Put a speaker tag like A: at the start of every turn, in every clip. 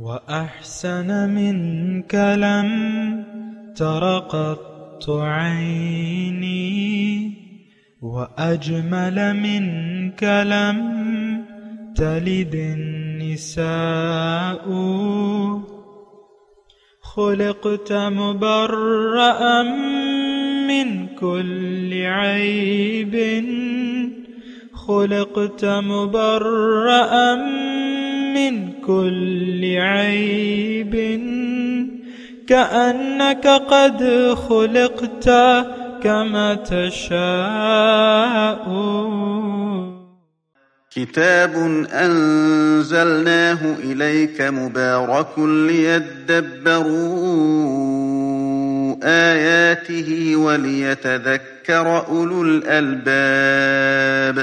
A: وأحسن منك لم تر قط عيني وأجمل منك لم تلد النساء خلقت مبرأ من كل عيب خلقت مبرأ من كل عيب كأنك قد خلقت كما تشاء.
B: كتاب أنزلناه إليك مبارك ليدبروا آياته وليتذكر أولو الألباب.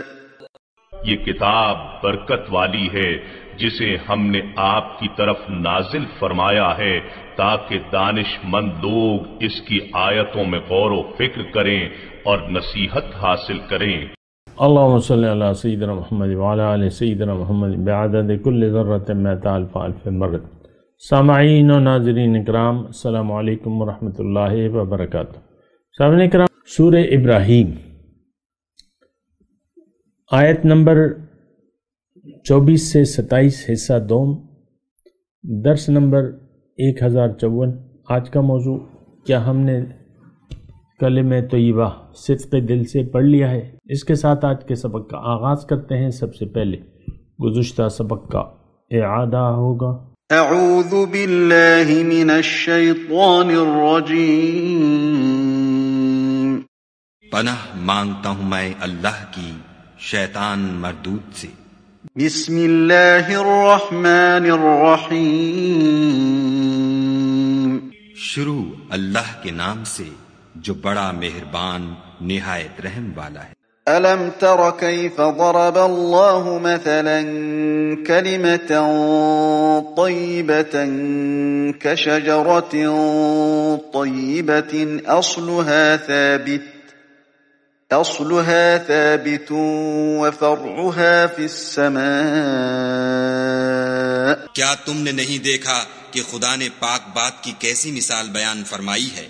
C: یہ کتاب برکت والی ہے جسے ہم نے آپ کی طرف نازل فرمایا ہے تاکہ دانش مند لوگ اس کی آیتوں میں غور و فکر کریں اور نصیحت حاصل کریں.
D: اللہم صلی علی سیدنا محمد وعلی آل سیدنا محمد بعدد کل ذرۃ مئۃ الف الف مرۃ. سامعین و ناظرین اکرام، السلام علیکم ورحمۃ اللہ وبرکاتہ. سامعین اکرام، سورہ ابراہیم آیت نمبر 24 سے 27 حصہ دوم، درس نمبر 1054. آج کا موضوع، کیا ہم نے کلمہ طیبہ صدق دل سے پڑھ لیا ہے؟ اس کے ساتھ آج کے سبق کا آغاز کرتے ہیں. سب سے پہلے گزشتہ سبق کا اعادہ ہوگا.
B: اعوذ باللہ من الشیطان الرجیم.
E: پناہ مانگتا ہوں میں اللہ کی شیطان مردود سے.
B: بسم اللہ الرحمن الرحیم.
E: شروع اللہ کے نام سے جو بڑا مہربان نہایت رحم والا ہے.
B: ألم تر كيف ضرب الله مثلا كلمة طيبة كشجرة طيبة أصلها ثابت وفرعها في السماء.
E: کیا تم نے نہیں دیکھا کہ خدا نے پاک بات کی کیسی مثال بیان فرمائی ہے؟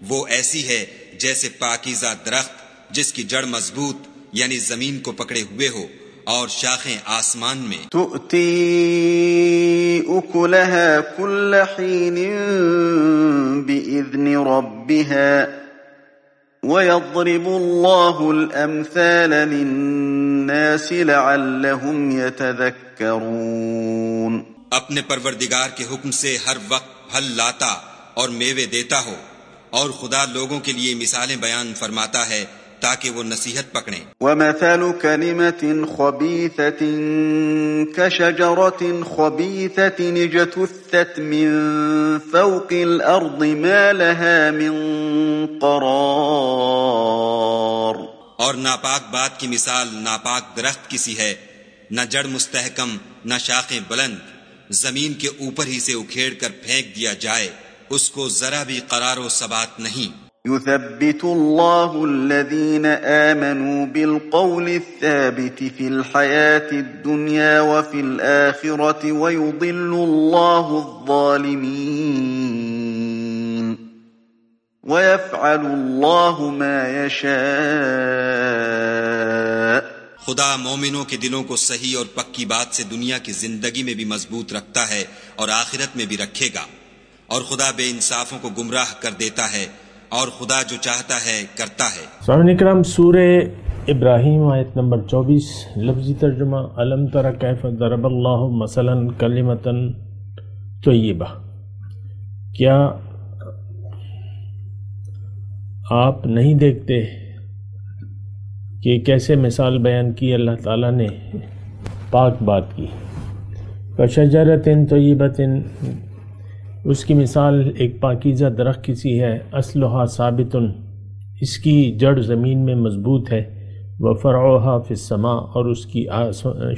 E: وہ ایسی ہے جیسے پاکیزہ درخت جس کی جڑ مضبوط یعنی زمین کو پکڑے ہوئے ہو اور شاخیں آسمان میں.
B: تؤتی اکلها کل حین بإذن ربها ويضرب الله الأمثال للناس لعلهم يتذكرون.
E: اپنے پروردگار کے حکم سے ہر وقت پھل لاتا اور میوے دیتا ہو، اور خدا لوگوں کے لیے مثالیں بیان فرماتا ہے تاکہ وہ نصیحت پکڑیں.
B: وَمَثَلُ كَلِمَةٍ خَبِيثَةٍ كَشَجَرَةٍ خَبِيثَةٍ اجْتُثَّتْ مِنْ فَوْقِ الْأَرْضِ مَا لَهَا مِنْ قَرَارٍ.
E: اور ناپاک بات کی مثال ناپاک درخت کسی ہے، نہ جڑ مستحکم نہ شاخیں بلند، زمین کے اوپر ہی سے اکھیڑ کر پھینک دیا جائے، اس کو ذرا بھی قرار و ثبات نہیں.
B: يثبت الله الذين آمنوا بالقول الثابت في الحياة الدنيا وفي الآخرة ويضل الله الظالمين ويفعل الله ما يشاء.
E: خدا مومنوں کے دلوں کو صحیح اور پکی بات سے دنیا کی زندگی میں بھی مضبوط رکھتا ہے اور آخرت میں بھی رکھے گا، اور خدا بے انصافوں کو گمراہ کر دیتا ہے، اور خدا جو چاہتا ہے کرتا ہے.
D: سامعین اکرام، سورہ ابراہیم آیت نمبر 24. لفظی ترجمہ: الم تر کیف ضرب اللہ مثلا کلمۃ طیبہ. کیا آپ نہیں دیکھتے کہ کیسے مثال بیان کی اللہ تعالیٰ نے پاک بات کی. کشجرۃ طیبۃ، اس کی مثال ایک پاکیزہ درخت کسی ہے. اصلها ثابت، اس کی جڑ زمین میں مضبوط ہے. وفرعها فی السماء، اور اس کی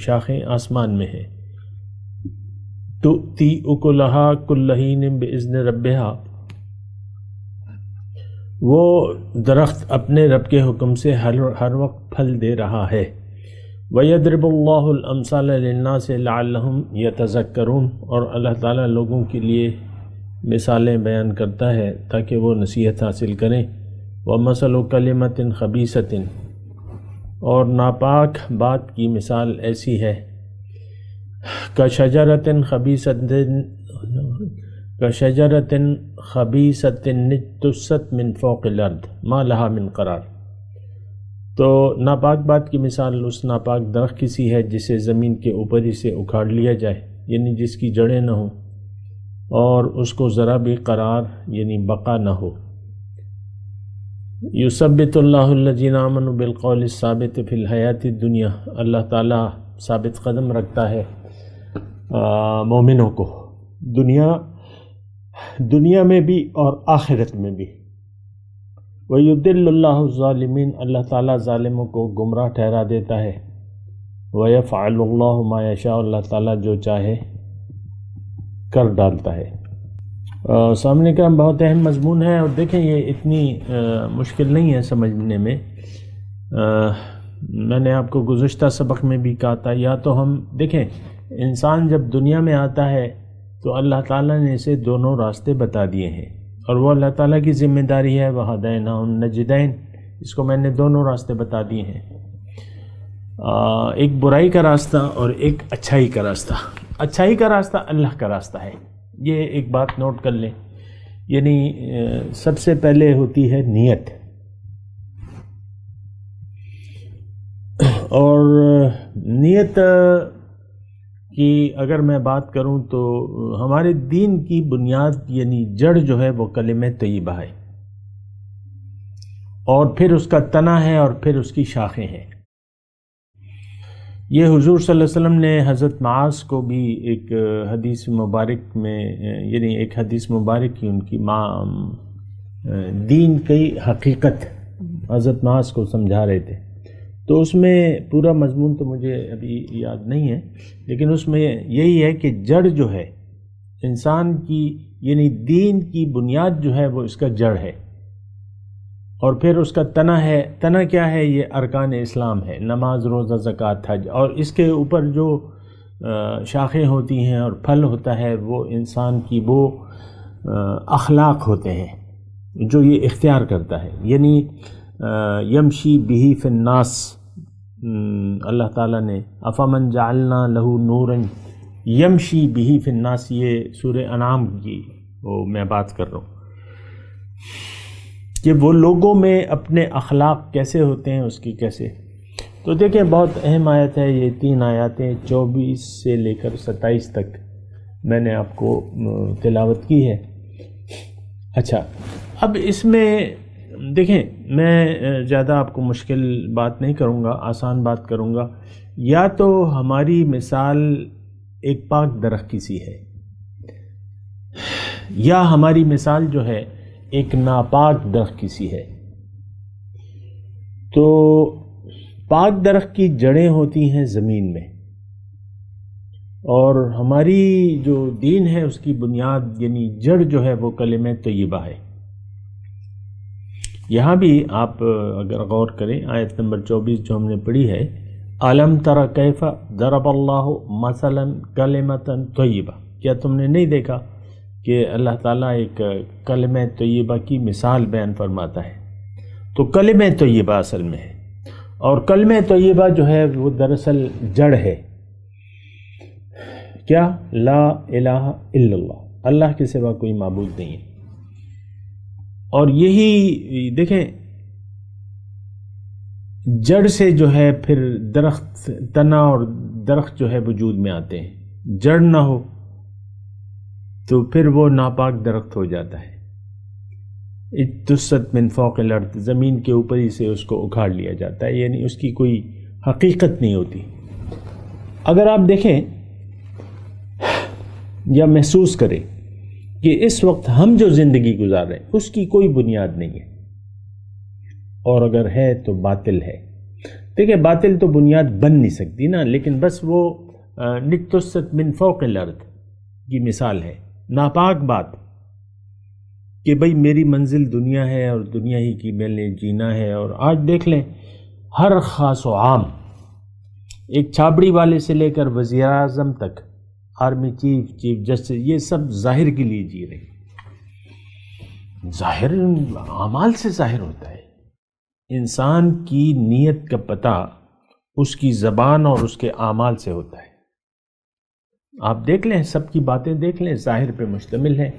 D: شاخیں آسمان میں ہیں. تؤتی اکلها کل حین باذن ربها، وہ درخت اپنے رب کے حکم سے ہر وقت پھل دے رہا ہے. وَيَضْرِبُ اللَّهُ الْأَمْثَالَ لِلنَّاسِ لَعَلَّهُمْ يَتَذَكَّرُونَ، اور اللہ تعالیٰ لوگوں کے لیے مثالیں بیان کرتا ہے تاکہ وہ نصیحت حاصل کریں۔ وَمَثَلُ كَلِمَةٍ خَبِيثَةٍ، اور ناپاک بات کی مثال ایسی ہے كَشَجَرَةٍ خَبِيثَةٍ اجْتُثَّتْ مِنْ فَوْقِ الْأَرْضِ مَا لَهَا مِنْ قَرَارٍ۔ تو ناپاک بات کی مثال اس ناپاک درخت کی سی ہے جسے زمین کے اوپر ہی سے اکھاڑ لیا جائے، یعنی جس کی جڑیں نہ ہوں اور اس کو ذرا بھی قرار یعنی بقا نہ ہو۔ یثبت اللہ الذین آمنوا بالقول الثابت فی الحیات الدنیا، اللہ تعالیٰ ثابت قدم رکھتا ہے مومنوں کو دنیا میں بھی اور آخرت میں بھی۔ وَيُضِلُّ اللَّهُ الظَّالِمِينَ، اللہ تعالیٰ ظالموں کو گمراہ ٹھہرا دیتا ہے۔ وَيَفْعَلُ اللَّهُ مَا يَشَاءُ، اللہ تعالیٰ جو چاہے کر ڈالتا ہے۔ سامنے کا بہت اہم مضمون ہے، اور دیکھیں یہ اتنی مشکل نہیں ہے سمجھنے میں۔ میں نے آپ کو گزشتہ سبق میں بھی کہا تھا، یا تو ہم دیکھیں انسان جب دنیا میں آتا ہے تو اللہ تعالیٰ نے اسے دونوں راستے بتا دیے ہیں، اور وہ اللہ تعالیٰ کی ذمہ داری ہے۔ وَهَدَيْنَاهُ النَّجْدَيْنِ، اس کو میں نے دونوں راستے بتا دیے ہیں، ایک برائی کا راستہ اور ایک اچھائی کا راستہ۔ اچھائی کا راستہ اللہ کا راستہ ہے، یہ ایک بات نوٹ کر لیں، یعنی سب سے پہلے ہوتی ہے نیت، اور نیت کی اگر میں بات کروں تو ہمارے دین کی بنیاد یعنی جڑ جو ہے وہ کلمہ طیبہ ہے، اور پھر اس کا تنا ہے، اور پھر اس کی شاخیں ہیں۔ یہ حضور صلی اللہ علیہ وسلم نے حضرت معاذ کو بھی ایک حدیث مبارک میں، یعنی ایک حدیث مبارک کی ان کی دین کی حقیقت حضرت معاذ کو سمجھا رہے تھے، تو اس میں پورا مضمون تو مجھے ابھی یاد نہیں ہے، لیکن اس میں یہی ہے کہ جڑ جو ہے انسان کی یعنی دین کی بنیاد جو ہے وہ اس کا جڑ ہے، اور پھر اس کا تنا ہے۔ تنا کیا ہے؟ یہ ارکان اسلام ہے، نماز، روزہ، زکوٰۃ، حج، اور اس کے اوپر جو شاخیں ہوتی ہیں اور پھل ہوتا ہے وہ انسان کی وہ اخلاق ہوتے ہیں جو یہ اختیار کرتا ہے، یعنی یمشی بہی فی الناس۔ اللہ تعالیٰ نے افمن جعلنا لہ نورا یمشی بہی فی الناس، یہ سورہ انعام کی وہ میں بات کر رہا ہوں کہ وہ لوگوں میں اپنے اخلاق کیسے ہوتے ہیں، اس کی کیسے۔ تو دیکھیں بہت اہم آیت ہے یہ، 3 آیاتیں 24 سے لے کر 27 تک میں نے آپ کو تلاوت کی ہے۔ اچھا، اب اس میں دیکھیں میں زیادہ آپ کو مشکل بات نہیں کروں گا، آسان بات کروں گا۔ یا تو ہماری مثال ایک پاک درخت کی سی ہے، یا ہماری مثال جو ہے ایک ناپاک درخت کی سی ہے۔ تو پاک درخت کی جڑیں ہوتی ہیں زمین میں، اور ہماری جو دین ہے اس کی بنیاد یعنی جڑ جو ہے وہ کلمہ طیبہ ہے۔ یہاں بھی آپ اگر غور کریں آیت نمبر 24 جو ہم نے پڑھی ہے، أَلَمْ تَرَ كَيْفَ ضَرَبَ اللَّهُ مَثَلًا كَلِمَةً طَيِّبَةً، کیا تم نے نہیں دیکھا کہ اللہ تعالیٰ ایک کلمہ طیبہ کی مثال بیان فرماتا ہے؟ تو کلمہ طیبہ اصل میں ہے، اور کلمہ طیبہ جو ہے وہ دراصل جڑ ہے۔ کیا؟ لا الہ الا اللہ، اللہ کے سوا کوئی معبود نہیں ہے۔ اور یہی دیکھیں جڑ سے جو ہے پھر درخت، تنا اور درخت جو ہے وجود میں آتے ہیں۔ جڑ نہ ہو تو پھر وہ ناپاک درخت ہو جاتا ہے۔ اجتثت من فوق الارض، زمین کے اوپر ہی سے اس کو اکھاڑ لیا جاتا ہے، یعنی اس کی کوئی حقیقت نہیں ہوتی۔ اگر آپ دیکھیں یا محسوس کریں کہ اس وقت ہم جو زندگی گزار رہے ہیں اس کی کوئی بنیاد نہیں ہے، اور اگر ہے تو باطل ہے۔ دیکھیں باطل تو بنیاد بن نہیں سکتی نا، لیکن بس وہ نجتثت من فوق الارض کی مثال ہے، ناپاک بات کہ بھئی میری منزل دنیا ہے اور دنیا ہی کی میں نے جینا ہے۔ اور آج دیکھ لیں ہر خاص و عام ایک چھابڑی والے سے لے کر وزیر اعظم تک، آرمی چیف، چیف جسٹس، یہ سب ظاہر کے لیے جی رہے ہیں۔ ظاہر اعمال سے ظاہر ہوتا ہے۔ انسان کی نیت کا پتہ اس کی زبان اور اس کے اعمال سے ہوتا ہے۔ آپ دیکھ لیں، سب کی باتیں دیکھ لیں، ظاہر پہ مشتمل ہے۔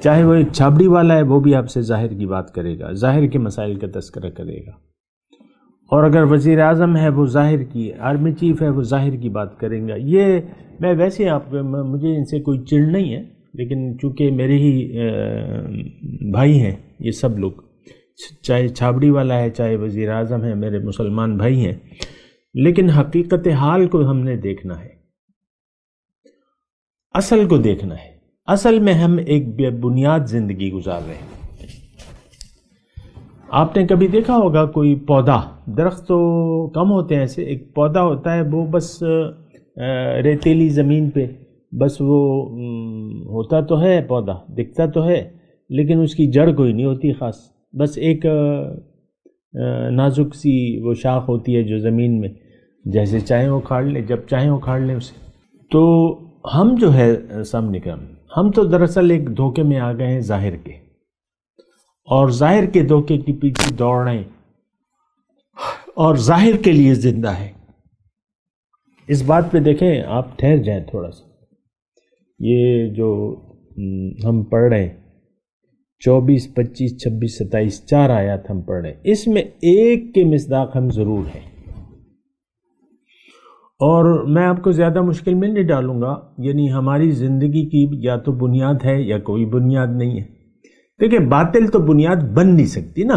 D: چاہے وہ ایک چھابڑی والا ہے، وہ بھی آپ سے ظاہر کی بات کرے گا، ظاہر کے مسائل کا تذکرہ کرے گا، اور اگر وزیر اعظم ہے وہ ظاہر کی، آرمی چیف ہے وہ ظاہر کی بات کریں گا۔ یہ میں ویسے مجھے ان سے کوئی چڑ نہیں ہے، لیکن چونکہ میرے ہی بھائی ہیں یہ سب لوگ، چاہے چھابڑی والا ہے چاہے وزیر اعظم ہے، میرے مسلمان بھائی ہیں، لیکن حقیقت حال کو ہم نے دیکھنا ہے، اصل کو دیکھنا ہے۔ اصل میں ہم ایک بے بنیاد زندگی گزار رہے ہیں۔ آپ نے کبھی دیکھا ہوگا کوئی پودا، درخت تو کم ہوتے ہیں ایسے، ایک پودا ہوتا ہے وہ بس ریتیلی زمین پہ بس وہ ہوتا تو ہے، پودا دکھتا تو ہے، لیکن اس کی جڑ کوئی نہیں ہوتی خاص، بس ایک نازک سی وہ شاخ ہوتی ہے جو زمین میں جیسے چاہیں اکھاڑ لیں، جب چاہیں اکھاڑ لیں اسے۔ تو ہم جو ہے سامنے کا، ہم تو دراصل ایک دھوکے میں آ گئے ہیں ظاہر کے، اور ظاہر کے دھوکے کے پیچھے دوڑ رہے ہیں اور ظاہر کے لیے زندہ ہے۔ اس بات پہ دیکھیں، آپ ٹھہر جائیں تھوڑا سا، یہ جو ہم پڑھ رہے ہیں 24، 25، 26، 27 4 آیات ہم پڑھ رہے ہیں، اس میں ایک کے مصداق ہم ضرور ہیں، اور میں آپ کو زیادہ مشکل میں نہیں ڈالوں گا، یعنی ہماری زندگی کی یا تو بنیاد ہے یا کوئی بنیاد نہیں ہے۔ دیکھیں، باطل تو بنیاد بن نہیں سکتی نا،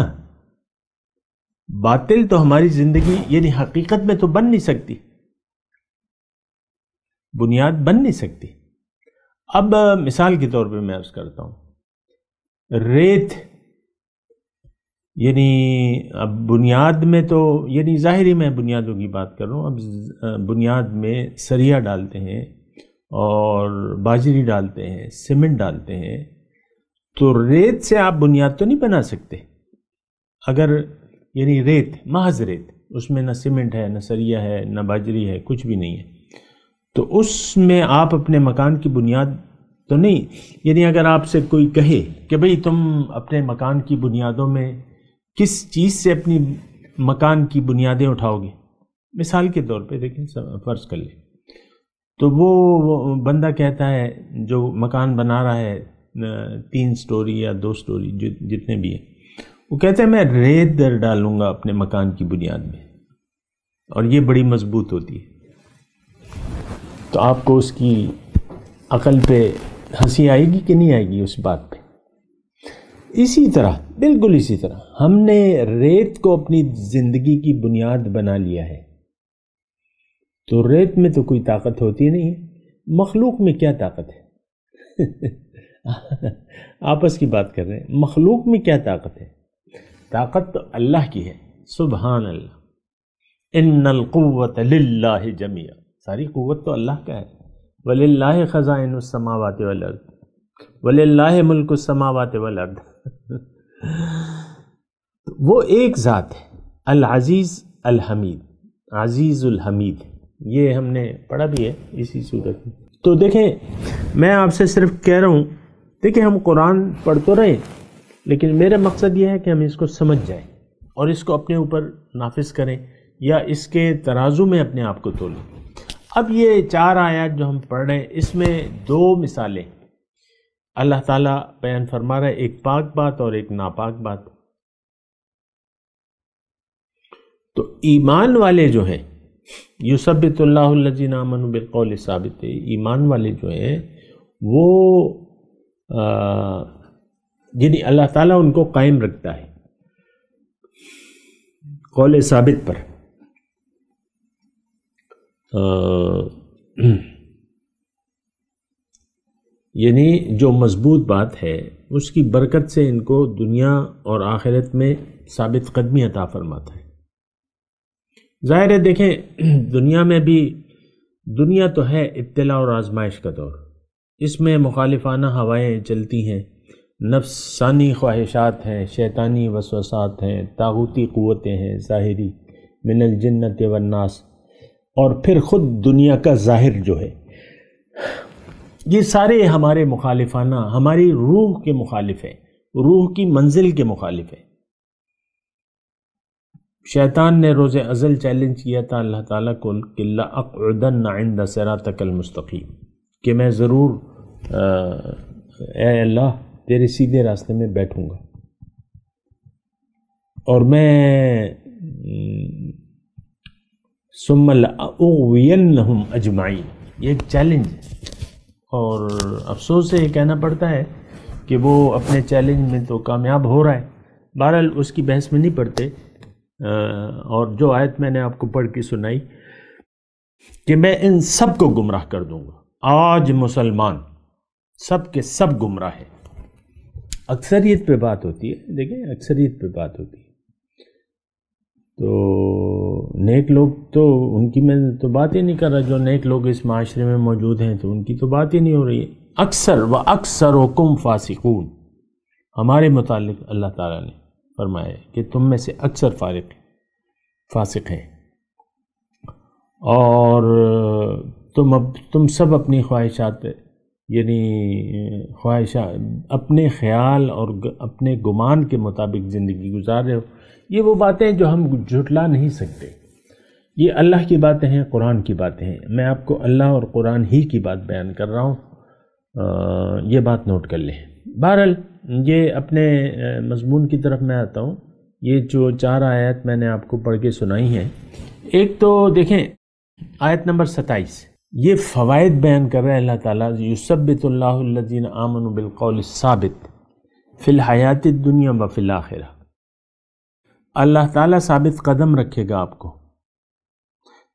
D: باطل تو ہماری زندگی یعنی حقیقت میں تو بن نہیں سکتی، بنیاد بن نہیں سکتی۔ اب مثال کے طور پہ میں عرض کرتا ہوں، ریت یعنی اب بنیاد میں تو یعنی ظاہری میں بنیادوں کی بات کر رہا ہوں، اب بنیاد میں سریا ڈالتے ہیں اور باجری ڈالتے ہیں، سیمنٹ ڈالتے ہیں، تو ریت سے آپ بنیاد تو نہیں بنا سکتے۔ اگر یعنی ریت، محض ریت، اس میں نہ سیمنٹ ہے، نہ سریا ہے، نہ باجری ہے، کچھ بھی نہیں ہے، تو اس میں آپ اپنے مکان کی بنیاد تو نہیں، یعنی اگر آپ سے کوئی کہے کہ بھئی تم اپنے مکان کی بنیادوں میں کس چیز سے اپنی مکان کی بنیادیں اٹھاؤ گے، مثال کے طور پہ دیکھیں، فرض کر لیں، تو وہ بندہ کہتا ہے جو مکان بنا رہا ہے 3 سٹوری یا 2 سٹوری جتنے بھی ہیں، وہ کہتے ہیں میں ریت ڈالوں گا اپنے مکان کی بنیاد میں، اور یہ بڑی مضبوط ہوتی ہے۔ تو آپ کو اس کی عقل پہ ہنسی آئے گی کہ نہیں آئے گی اس بات پہ؟ اسی طرح، بالکل اسی طرح ہم نے ریت کو اپنی زندگی کی بنیاد بنا لیا ہے، تو ریت میں تو کوئی طاقت ہوتی نہیں ہے، مخلوق میں کیا طاقت ہے؟ آپس کی بات کر رہے ہیں، مخلوق میں کیا طاقت ہے؟ طاقت تو اللہ کی ہے، سبحان اللہ، ان القوت للہ جمیعا، ساری قوت تو اللہ کا ہے، وَلِلَّهِ خَزَائِنُ السَّمَاوَاتِ وَالْأَرْضِ وَلِلَّهِ مُلْكُ السَّمَاوَاتِ وَالْأَرْضِ۔ وہ ایک ذات ہے، العزیز الحمید، عزیز الحمید، یہ ہم نے پڑھا بھی ہے اسی صورت میں۔ تو دیکھیں، میں آپ سے صرف کہہ رہا ہوں، دیکھیں ہم قرآن پڑھ تو رہے، لیکن میرا مقصد یہ ہے کہ ہم اس کو سمجھ جائیں اور اس کو اپنے اوپر نافذ کریں یا اس کے ترازو میں اپنے آپ کو تولیں۔ اب یہ 4 آیات جو ہم پڑھ رہے ہیں، اس میں 2 مثالیں اللہ تعالیٰ بیان فرما رہا ہے، ایک پاک بات اور ایک ناپاک بات۔ تو ایمان والے جو ہیں، یثبت اللہ الذین آمنوا بالقول الثابت، ایمان والے جو ہیں وہ یعنی اللہ تعالیٰ ان کو قائم رکھتا ہے قول ثابت پر، یعنی جو مضبوط بات ہے اس کی برکت سے ان کو دنیا اور آخرت میں ثابت قدمی عطا فرماتا ہے۔ ظاہر ہے، دیکھیں دنیا میں بھی، دنیا تو ہے ابتلاء اور آزمائش کا دور، اس میں مخالفانہ ہوائیں چلتی ہیں، نفسانی خواہشات ہیں، شیطانی وسوسات ہیں، طاغوتی قوتیں ہیں ظاہری من الجنت والناس، اور پھر خود دنیا کا ظاہر جو ہے، یہ سارے ہمارے مخالفانہ، ہماری روح کے مخالف ہیں، روح کی منزل کے مخالف ہیں۔ شیطان نے روز ازل چیلنج کیا تھا اللہ تعالیٰ کو کہ لَأَقْعُدَنَّ عِنْدَ صِرَاطِكَ الْمُسْتَقِيمِ، کہ میں ضرور اے اللہ تیرے سیدھے راستے میں بیٹھوں گا، اور میں ثُمَّ لَأُغْوِيَنَّهُمْ أَجْمَعِينَ، یہ ایک چیلنج ہے، اور افسوس سے یہ کہنا پڑتا ہے کہ وہ اپنے چیلنج میں تو کامیاب ہو رہا ہے۔ بہرحال اس کی بحث میں نہیں پڑتے، اور جو آیت میں نے آپ کو پڑھ کے سنائی کہ میں ان سب کو گمراہ کر دوں گا۔ آج مسلمان سب کے سب گمراہ ہیں۔ اکثریت پہ بات ہوتی ہے، دیکھیں اکثریت پہ بات ہوتی ہے، تو نیک لوگ تو ان کی میں تو بات ہی نہیں کر رہا، جو نیک لوگ اس معاشرے میں موجود ہیں تو ان کی تو بات ہی نہیں ہو رہی ہے۔ اکثر و اکثرکم فاسقون، ہمارے متعلق اللہ تعالیٰ نے فرمایا ہے کہ تم میں سے اکثر فاسق ہیں، اور تم سب اپنی خواہشات، یعنی اپنے خیال اور اپنے گمان کے مطابق زندگی گزار رہے ہو۔ یہ وہ باتیں جو ہم جھٹلا نہیں سکتے، یہ اللہ کی باتیں ہیں، قرآن کی باتیں ہیں۔ میں آپ کو اللہ اور قرآن ہی کی بات بیان کر رہا ہوں، یہ بات نوٹ کر لیں۔ بہرحال یہ اپنے مضمون کی طرف میں آتا ہوں۔ یہ جو 4 آیات میں نے آپ کو پڑھ کے سنائی ہیں، ایک تو دیکھیں آیت نمبر 27، یہ فوائد بیان کر رہا ہے اللہ تعالیٰ، یثبت اللہ الذین آمنوا بالقول الثابت فی الحیات الدنیا و فی الآخرہ، اللہ تعالیٰ ثابت قدم رکھے گا آپ کو۔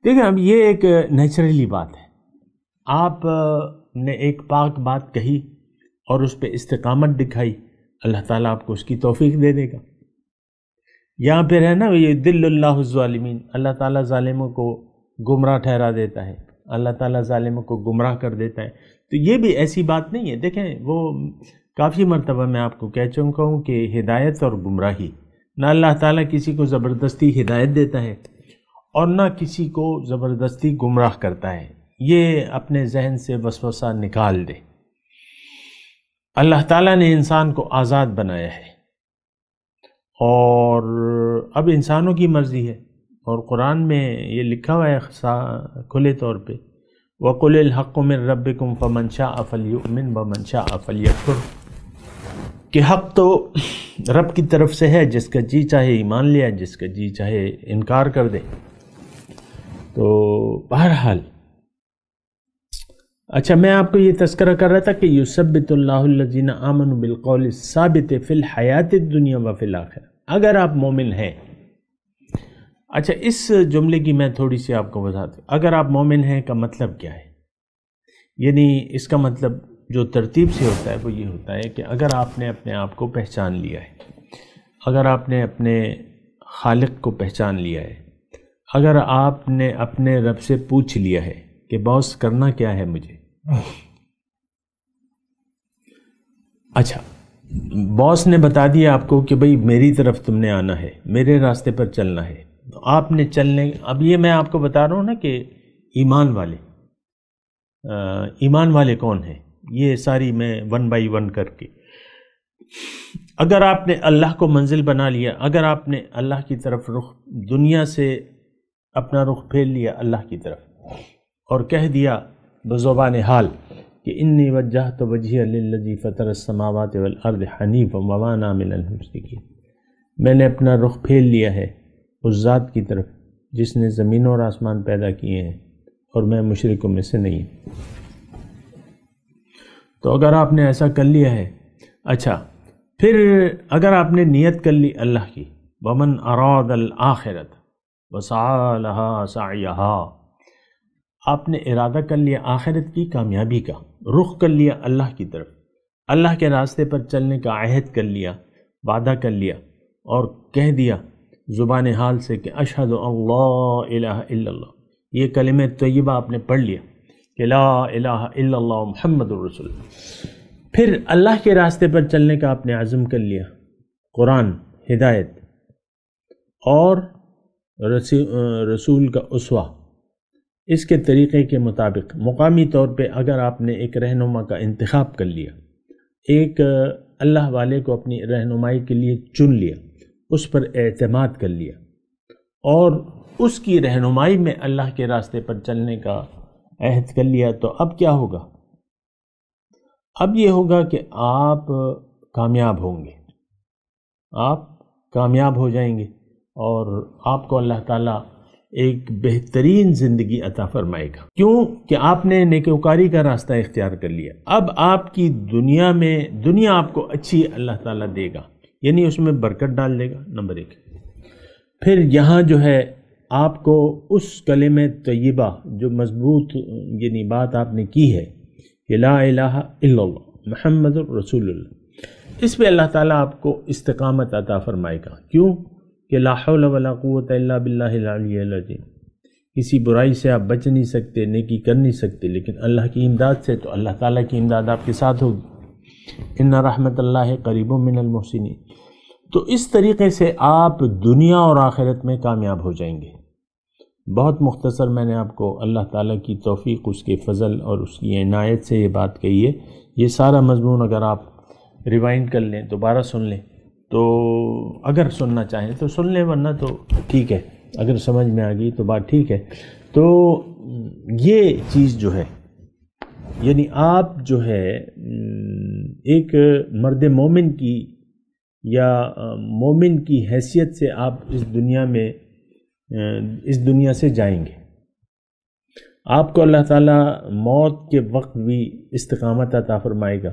D: دیکھیں اب یہ ایک نیچرلی بات ہے، آپ نے ایک پاک بات کہی اور اس پہ استقامت دکھائی، اللہ تعالیٰ آپ کو اس کی توفیق دے دے گا۔ یہاں پہ ہے نا یہ دل اللہ الظالمین، اللہ تعالیٰ ظالموں کو گمراہ ٹھہرا دیتا ہے، اللہ تعالیٰ ظالموں کو گمراہ کر دیتا ہے، تو یہ بھی ایسی بات نہیں ہے۔ دیکھیں وہ کافی مرتبہ میں آپ کو کہہ چکا ہوں کہ ہدایت اور گمراہی، نہ اللہ تعالیٰ کسی کو زبردستی ہدایت دیتا ہے اور نہ کسی کو زبردستی گمراہ کرتا ہے، یہ اپنے ذہن سے وسوسہ نکال دے۔ اللہ تعالیٰ نے انسان کو آزاد بنایا ہے، اور اب انسانوں کی مرضی ہے، اور قرآن میں یہ لکھا ہوا ہے کھلے طور پہ وَقُلِ الْحَقُّ مِن رَبِّكُمْ فَمَنْ شَاءَ فَلْيُؤْمِنْ وَمَنْ شَاءَ فَلْيَكْفُرْ، کہ حق تو رب کی طرف سے ہے، جس کا جی چاہے ایمان لیا، جس کا جی چاہے انکار کر دے۔ تو بہرحال اچھا، میں آپ کو یہ تذکرہ کر رہا تھا کہ یثبت اللہ الذین آمنوا بالقول الثابت فی الحیات الدنیا و فی الآخرہ، اگر آپ مومن ہیں۔ اچھا، اس جملے کی میں تھوڑی سی آپ کو وضاحت، اگر آپ مومن ہیں کا مطلب کیا ہے؟ یعنی اس کا مطلب جو ترتیب سے ہوتا ہے وہ یہ ہوتا ہے کہ اگر آپ نے اپنے آپ کو پہچان لیا ہے، اگر آپ نے اپنے خالق کو پہچان لیا ہے، اگر آپ نے اپنے رب سے پوچھ لیا ہے کہ باس کرنا کیا ہے مجھے، اچھا باس نے بتا دیا آپ کو کہ بھئی میری طرف تم نے آنا ہے، میرے راستے پر چلنا ہے، تو آپ نے چلنے، اب یہ میں آپ کو بتا رہا ہوں نا کہ ایمان والے کون ہیں، یہ ساری میں 1 بائی 1 کر کے، اگر آپ نے اللہ کو منزل بنا لیا، اگر آپ نے اللہ کی طرف رخ، دنیا سے اپنا رخ پھیر لیا اللہ کی طرف، اور کہہ دیا بزبان حال کہ انی وجہت وجہی للذی فطر السماوات والارض حنیفا وما انا من المشرکین، میں نے اپنا رخ پھیر لیا ہے اس ذات کی طرف جس نے زمین اور آسمان پیدا کیے ہیں، اور میں مشرکوں میں سے نہیں ہوں۔ تو اگر آپ نے ایسا کر لیا ہے، اچھا پھر اگر آپ نے نیت کر لی اللہ کی، ومن اراد الآخرۃ وسعی لہا سعیہا، آپ نے ارادہ کر لیا آخرت کی کامیابی کا، رخ کر لیا اللہ کی طرف، اللہ کے راستے پر چلنے کا عہد کر لیا، وعدہ کر لیا، اور کہہ دیا زبان حال سے کہ اشہد اللہ الہ الا اللہ، یہ کلمہ طیبہ آپ نے پڑھ لیا کہ لا الہ الا اللہ محمد الرسول، پھر اللہ کے راستے پر چلنے کا آپ نے عزم کر لیا، قرآن، ہدایت اور رسول کا اسوہ، اس کے طریقے کے مطابق مقامی طور پہ اگر آپ نے ایک رہنما کا انتخاب کر لیا، ایک اللہ والے کو اپنی رہنمائی کے لیے چن لیا، اس پر اعتماد کر لیا اور اس کی رہنمائی میں اللہ کے راستے پر چلنے کا عہد کر لیا، تو اب کیا ہوگا؟ اب یہ ہوگا کہ آپ کامیاب ہوں گے، آپ کامیاب ہو جائیں گے اور آپ کو اللہ تعالیٰ ایک بہترین زندگی عطا فرمائے گا، کیوں کہ آپ نے نیکوکاری کا راستہ اختیار کر لیا۔ اب آپ کی دنیا آپ کو اچھی اللہ تعالیٰ دے گا، یعنی اس میں برکت ڈال دے گا، نمبر 1۔ پھر یہاں جو ہے آپ کو اس کلمہ طیبہ جو مضبوط یعنی بات آپ نے کی ہے کہ لا الہ الا اللہ محمد رسول اللہ، اس پہ اللہ تعالیٰ آپ کو استقامت عطا فرمائے گا، کیوں کہ لا حول ولا قوت الا باللہ العلی العظیم، کسی برائی سے آپ بچ نہیں سکتے، نیکی کر نہیں سکتے، لیکن اللہ کی امداد سے تو اللہ تعالیٰ کی امداد آپ کے ساتھ ہوگی، ان رحمت اللہ قریب من المحسنین۔ تو اس طریقے سے آپ دنیا اور آخرت میں کامیاب ہو جائیں گے۔ بہت مختصر میں نے آپ کو اللہ تعالیٰ کی توفیق، اس کے فضل اور اس کی عنایت سے یہ بات کہی ہے۔ یہ سارا مضمون اگر آپ ریوائنڈ کر لیں، دوبارہ سن لیں، تو اگر سننا چاہیں تو سن لیں، ورنہ تو ٹھیک ہے، اگر سمجھ میں آ گئی تو بات ٹھیک ہے۔ تو یہ چیز جو ہے، یعنی آپ جو ہے ایک مرد مومن کی یا مومن کی حیثیت سے آپ اس دنیا سے جائیں گے۔ آپ کو اللہ تعالیٰ موت کے وقت بھی استقامت عطا فرمائے گا،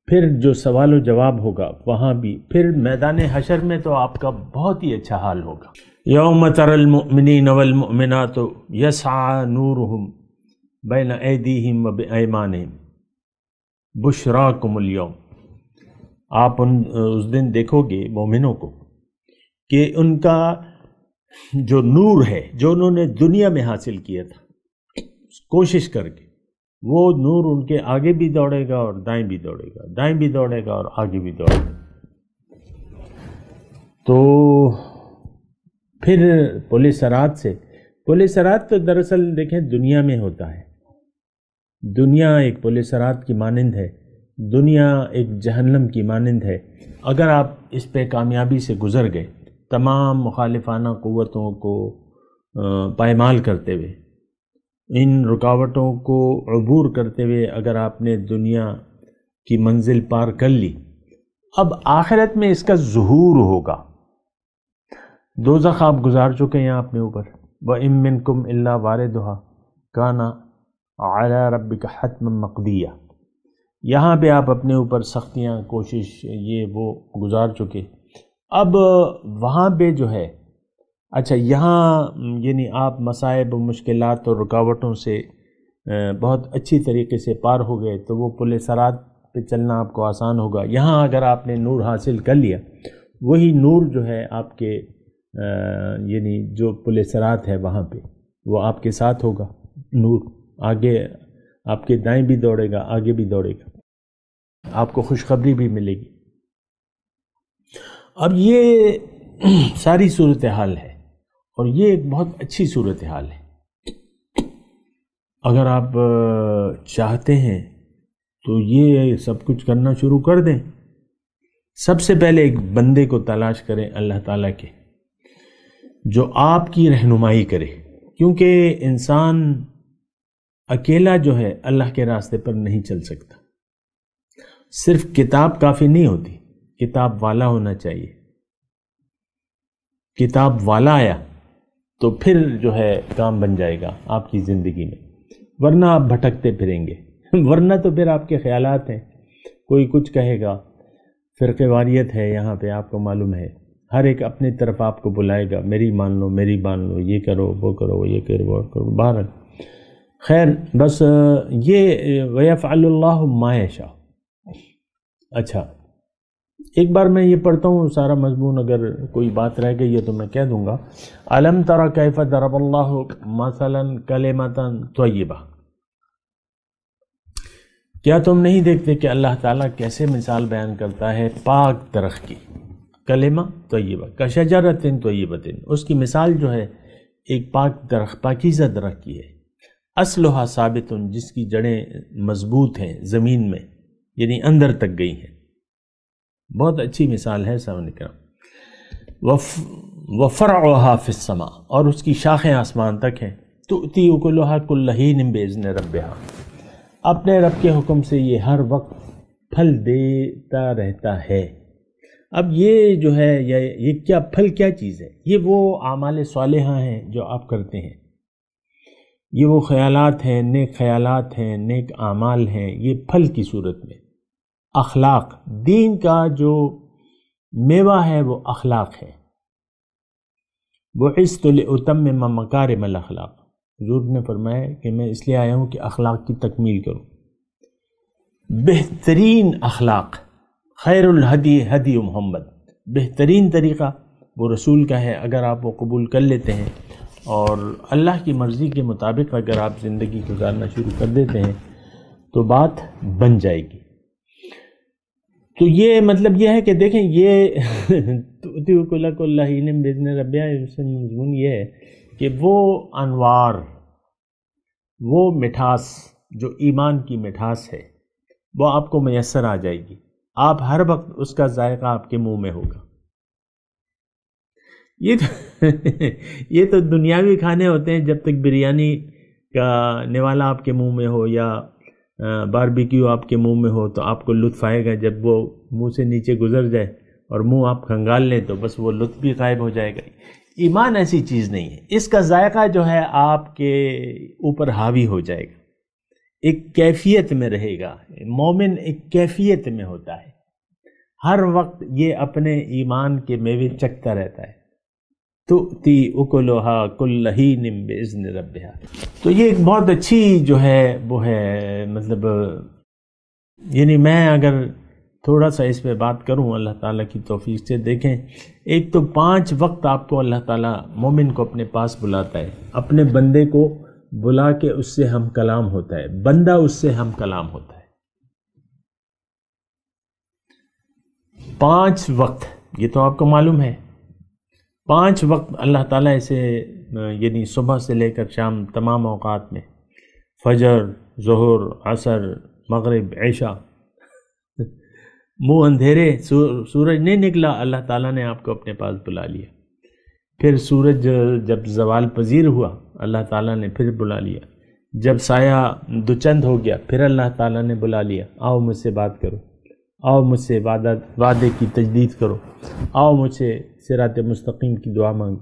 D: پھر جو سوال و جواب ہوگا وہاں بھی، پھر میدان حشر میں تو آپ کا بہت ہی اچھا حال ہوگا۔ یوم تری المؤمنین والمؤمنات یسعی نورہم بین ایدیہم وبایمانہم بشراکم اليوم، آپ اس دن دیکھو گے مومنوں کو کہ ان کا جو نور ہے، جو انہوں نے دنیا میں حاصل کیا تھا کوشش کر کے، وہ نور ان کے آگے بھی دوڑے گا اور دائیں بھی دوڑے گا، دائیں بھی دوڑے گا اور آگے بھی دوڑے گا۔ تو پھر پل صراط تو دراصل دیکھیں دنیا میں ہوتا ہے، دنیا ایک پل صراط کی مانند ہے، دنیا ایک جہنم کی مانند ہے۔ اگر آپ اس پہ کامیابی سے گزر گئے، تمام مخالفانہ قوتوں کو پائمال کرتے ہوئے، ان رکاوٹوں کو عبور کرتے ہوئے اگر آپ نے دنیا کی منزل پار کر لی، اب آخرت میں اس کا ظہور ہوگا۔ دوزخ آپ گزار چکے ہیں اپنے اوپر، وَإِن مِّنكُمْ إِلَّا وَارِدُهَا كَانَ عَلَى رَبِّكَ حَتْمًا مَّقْضِيًّا، یہاں پہ آپ اپنے اوپر سختیاں، کوشش، یہ وہ گزار چکے۔ اب وہاں پہ جو ہے، اچھا یہاں یعنی آپ مصائب و مشکلات اور رکاوٹوں سے بہت اچھی طریقے سے پار ہو گئے تو وہ پل صراط پہ چلنا آپ کو آسان ہوگا۔ یہاں اگر آپ نے نور حاصل کر لیا، وہی نور جو ہے آپ کے یعنی جو پل صراط ہے وہاں پہ وہ آپ کے ساتھ ہوگا، نور آگے آپ کے دائیں بھی دوڑے گا، آگے بھی دوڑے گا، آپ کو خوشخبری بھی ملے گی۔ اب یہ ساری صورتحال ہے اور یہ ایک بہت اچھی صورتحال ہے۔ اگر آپ چاہتے ہیں تو یہ سب کچھ کرنا شروع کر دیں۔ سب سے پہلے ایک بندے کو تلاش کریں اللہ تعالیٰ کے، جو آپ کی رہنمائی کرے، کیونکہ انسان اکیلا جو ہے اللہ کے راستے پر نہیں چل سکتا۔ صرف کتاب کافی نہیں ہوتی، کتاب والا ہونا چاہیے۔ کتاب والا آیا تو پھر جو ہے کام بن جائے گا آپ کی زندگی میں، ورنہ آپ بھٹکتے پھریں گے، ورنہ تو پھر آپ کے خیالات ہیں، کوئی کچھ کہے گا، فرقہ واریت ہے یہاں پہ آپ کو معلوم ہے، ہر ایک اپنی طرف آپ کو بلائے گا، میری مان لو، میری مان لو، یہ کرو، وہ کرو، یہ کرو، وہ کرو، بہرحال خیر بس یہ وَيَفْعَلُ اللَّهُ مَا يَشَاءُ۔ اچھا ایک بار میں یہ پڑھتا ہوں سارا مضمون، اگر کوئی بات رہ گئی ہے تو میں کہہ دوں گا۔ أَلَمْ تَرَ كَيْفَ ضَرَبَ اللَّهُ مَثَلًا كَلِمَةً طَيِّبَةً، کیا تم نہیں دیکھتے کہ اللہ تعالیٰ کیسے مثال بیان کرتا ہے پاک درخت کی، کلمہ طیبہ، کشجرۃ طیبۃ، اس کی مثال جو ہے ایک پاک درخت، پاکیزہ درخت کی ہے، اصلها ثابت، جس کی جڑیں مضبوط ہیں زمین میں، یعنی اندر تک گئی ہیں. بہت اچھی مثال ہے سامنے کا. وفرعها فی السماء، اور اس کی شاخیں آسمان تک ہیں. تؤتی اکلها کل حین باذن ربها، اپنے رب کے حکم سے یہ ہر وقت پھل دیتا رہتا ہے. اب یہ جو ہے یہ کیا پھل کیا چیز ہے؟ یہ وہ اعمال صالحہ ہیں جو آپ کرتے ہیں، یہ وہ خیالات ہیں، نیک خیالات ہیں، نیک اعمال ہیں، یہ پھل کی صورت میں. اخلاق، دین کا جو میوہ ہے وہ اخلاق ہے. بعثت لأتمم مکارم الاخلاق، حضور نے فرمایا کہ میں اس لیے آیا ہوں کہ اخلاق کی تکمیل کروں. بہترین اخلاق، خیر الہدی ہدی محمد، بہترین طریقہ وہ رسول کا ہے. اگر آپ وہ قبول کر لیتے ہیں اور اللہ کی مرضی کے مطابق اگر آپ زندگی گزارنا شروع کر دیتے ہیں تو بات بن جائے گی. تو یہ مطلب یہ ہے کہ دیکھیں یہ بِإِذْنِ رَبِّهَا، اس سے مضمون یہ ہے کہ وہ انوار، وہ مٹھاس جو ایمان کی مٹھاس ہے وہ آپ کو میسر آ جائے گی. آپ ہر وقت اس کا ذائقہ آپ کے منہ میں ہوگا. یہ تو دنیاوی کھانے ہوتے ہیں. جب تک بریانی کا نوالا آپ کے منہ میں ہو یا باربیکیو آپ کے منہ میں ہو تو آپ کو لطف آئے گا. جب وہ منہ سے نیچے گزر جائے اور منہ آپ کھنگال لیں تو بس وہ لطف بھی غائب ہو جائے گا. ایمان ایسی چیز نہیں ہے. اس کا ذائقہ جو ہے آپ کے اوپر حاوی ہو جائے گا، ایک کیفیت میں رہے گا. مومن ایک کیفیت میں ہوتا ہے، ہر وقت یہ اپنے ایمان کے میوے چکھتا رہتا ہے. تؤتی اکلها کل حین باذن ربها. تو یہ ایک بہت اچھی جو ہے وہ ہے، مطلب یعنی میں اگر تھوڑا سا اس پہ بات کروں اللہ تعالیٰ کی توفیق سے، دیکھیں ایک تو 5 وقت آپ کو اللہ تعالیٰ مومن کو اپنے پاس بلاتا ہے، اپنے بندے کو بلا کے اس سے ہم کلام ہوتا ہے، بندہ اس سے ہم کلام ہوتا ہے. 5 وقت، یہ تو آپ کو معلوم ہے. 5 وقت اللہ تعالیٰ اسے یعنی صبح سے لے کر شام تمام اوقات میں، فجر، ظہر، عصر، مغرب، عشاء، منہ اندھیرے سورج نہیں نکلا اللہ تعالیٰ نے آپ کو اپنے پاس بلا لیا. پھر سورج جب زوال پذیر ہوا اللہ تعالیٰ نے پھر بلا لیا. جب سایہ دوچند ہو گیا پھر اللہ تعالیٰ نے بلا لیا. آؤ مجھ سے بات کرو، آؤ مجھ سے وعدے کی تجدید کرو، آؤ مجھ سے صراط مستقیم کی دعا مانگو،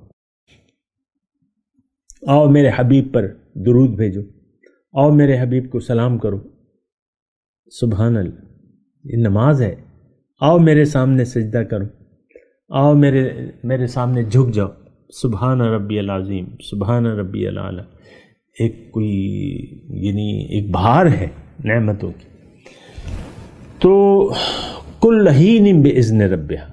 D: آؤ میرے حبیب پر درود بھیجو، آؤ میرے حبیب کو سلام کرو. سبحان اللہ، یہ نماز ہے. آؤ میرے سامنے سجدہ کرو، آؤ میرے سامنے جھک جاؤ. سبحان ربی العظیم، سبحان ربی الاعلیٰ. ایک کوئی یعنی ایک بہار ہے نعمتوں کی. تو کل حین باذن ربها،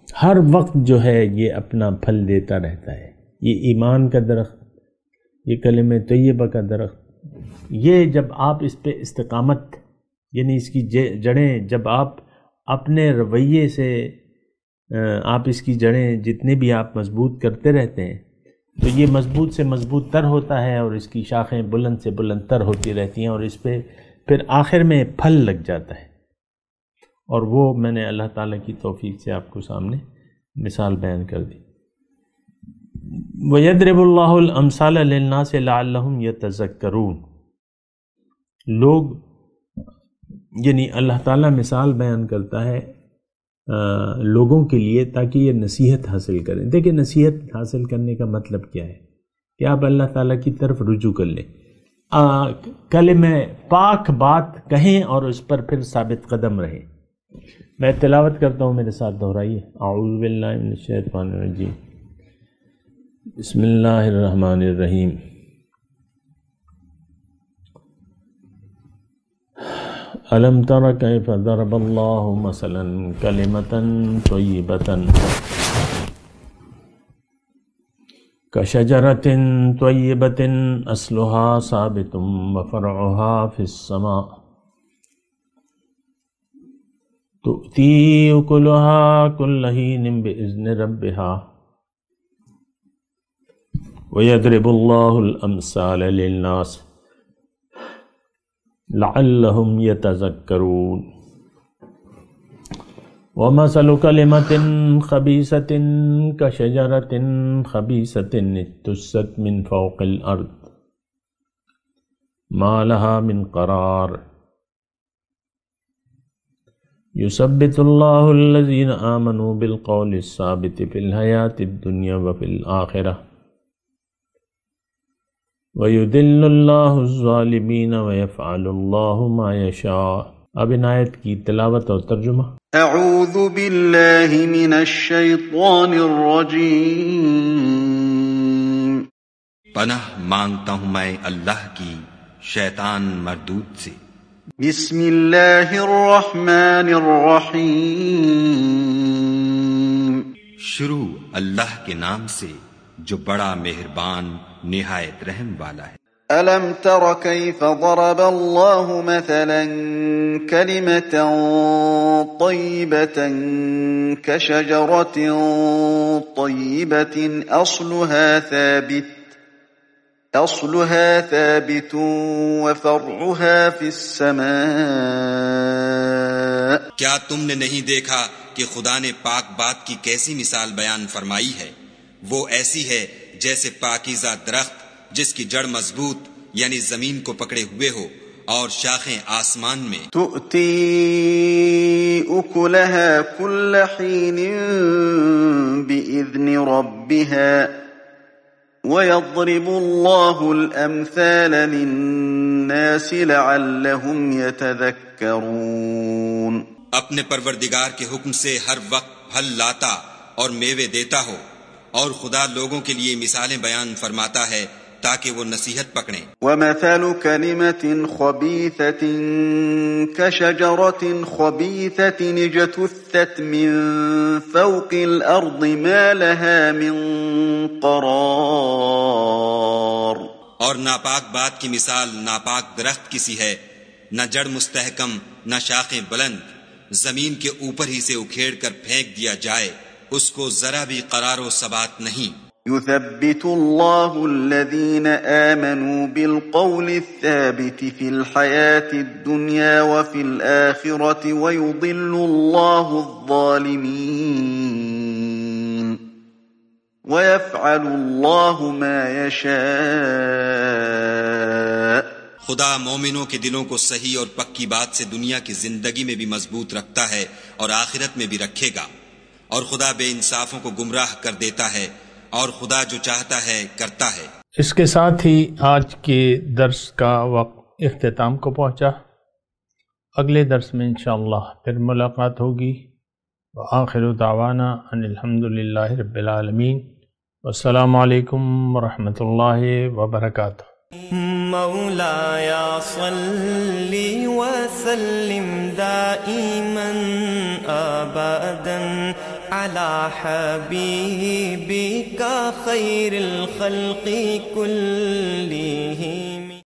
D: ہر وقت جو ہے یہ اپنا پھل دیتا رہتا ہے. یہ ایمان کا درخت، یہ کلمہ طیبہ کا درخت، یہ جب آپ اس پہ استقامت یعنی اس کی جڑیں جب آپ اپنے رویے سے آپ اس کی جڑیں جتنے بھی آپ مضبوط کرتے رہتے ہیں تو یہ مضبوط سے مضبوط تر ہوتا ہے اور اس کی شاخیں بلند سے بلند تر ہوتی رہتی ہیں اور اس پہ پھر آخر میں پھل لگ جاتا ہے. اور وہ میں نے اللہ تعالیٰ کی توفیق سے آپ کو سامنے مثال بیان کر دی. وَيَضْرِبُ اللَّهُ الْأَمْثَالَ لِلنَّاسِ لَعَلَّهُمْ يَتَذَكَّرُونَ. لوگ یعنی اللہ تعالیٰ مثال بیان کرتا ہے لوگوں کے لیے تاکہ یہ نصیحت حاصل کریں. دیکھیں نصیحت حاصل کرنے کا مطلب کیا ہے کہ آپ اللہ تعالیٰ کی طرف رجوع کر لیں، کلمہ پاک بات کہیں اور اس پر پھر ثابت قدم رہیں. میں تلاوت کرتا ہوں، میرے ساتھ دہرائیے. اعوذ باللہ من الشیطان الرجیم، بسم اللہ الرحمن الرحیم. الم تر کیف ضرب اللہ مثلا کلمۃ طیبۃ کشجرۃ طیبۃ اصلها ثابت وفرعها فی السماء تؤتی اکلها کل حین باذن ربها وَيَضْرِبُ اللَّهُ الْأَمْثَالَ لِلنَّاسِ لَعَلَّهُمْ يَتَذَكَّرُونَ وَمَثَلُ كَلِمَةٍ خَبِيثَةٍ كَشَجَرَةٍ خَبِيثَةٍ اجْتُثَّتْ مِنْ فَوْقِ الْأَرْضِ مَا لَهَا مِنْ قَرَارٍ يُثَبِّتُ اللَّهُ الَّذِينَ آمَنُوا بِالْقَوْلِ الثَّابِتِ فِي الْحَيَاةِ الدُّنْيَا وَفِي الْآخِرَةِ وَيُضِلُّ اللَّهُ الظَّالِمِينَ وَيَفْعَلُ اللَّهُ مَا يَشَاءُ۔ اب ان آیت کی تلاوت اور ترجمہ۔
B: اعوذ باللہ من الشیطان الرجیم۔
E: پناہ مانگتا ہوں میں اللہ کی شیطان مردود سے۔
B: بسم اللہ الرحمن الرحیم۔
E: شروع اللہ کے نام سے جو بڑا مہربان نہایت رحم والا ہے۔
B: ألم تر كيف ضرب الله مثلا كلمة طيبة كشجرة طيبة أصلها ثابت وفرعها في السماء۔
E: کیا تم نے نہیں دیکھا کہ خدا نے پاک بات کی کیسی مثال بیان فرمائی ہے؟ وہ ایسی ہے جیسے پاکیزہ درخت جس کی جڑ مضبوط یعنی زمین کو پکڑے ہوئے ہو اور شاخیں آسمان میں۔
B: تؤتی اکلها کل حین بإذن ربها ويضرب الله الأمثال للناس لعلهم يتذكرون۔
E: اپنے پروردگار کے حکم سے ہر وقت پھل لاتا اور میوے دیتا ہو، اور خدا لوگوں کے لیے مثالیں بیان فرماتا ہے تاکہ وہ نصیحت پکڑیں۔
B: وَمَثَلُ كَلِمَةٍ خَبِيثَةٍ كَشَجَرَةٍ خَبِيثَةٍ اجْتُثَّتْ مِنْ فَوْقِ الْأَرْضِ مَا لَهَا مِنْ قَرَارٍ۔
E: اور ناپاک بات کی مثال ناپاک درخت کی سی ہے، نہ جڑ مستحکم نہ شاخیں بلند، زمین کے اوپر ہی سے اکھیڑ کر پھینک دیا جائے، اس کو ذرا بھی قرار و ثبات نہیں۔
B: يثبت الله الذين آمنوا بالقول الثابت في الحياة الدنيا وفي الآخرة ويضل الله الظالمين ويفعل الله ما يشاء۔
E: خدا مومنوں کے دلوں کو صحیح اور پکی بات سے دنیا کی زندگی میں بھی مضبوط رکھتا ہے اور آخرت میں بھی رکھے گا، اور خدا بے انصافوں کو گمراہ کر دیتا ہے، اور خدا جو چاہتا ہے کرتا ہے۔
D: اس کے ساتھ ہی آج کے درس کا وقت اختتام کو پہنچا۔ اگلے درس میں انشاءاللہ پھر ملاقات ہوگی۔ وآخر دعوانا ان الحمدللہ رب العالمین، والسلام علیکم ورحمۃ اللہ وبرکاتہ۔
A: مولایا صلی وسلم دائما ابدا على حبيبك خير الخلق كلهم۔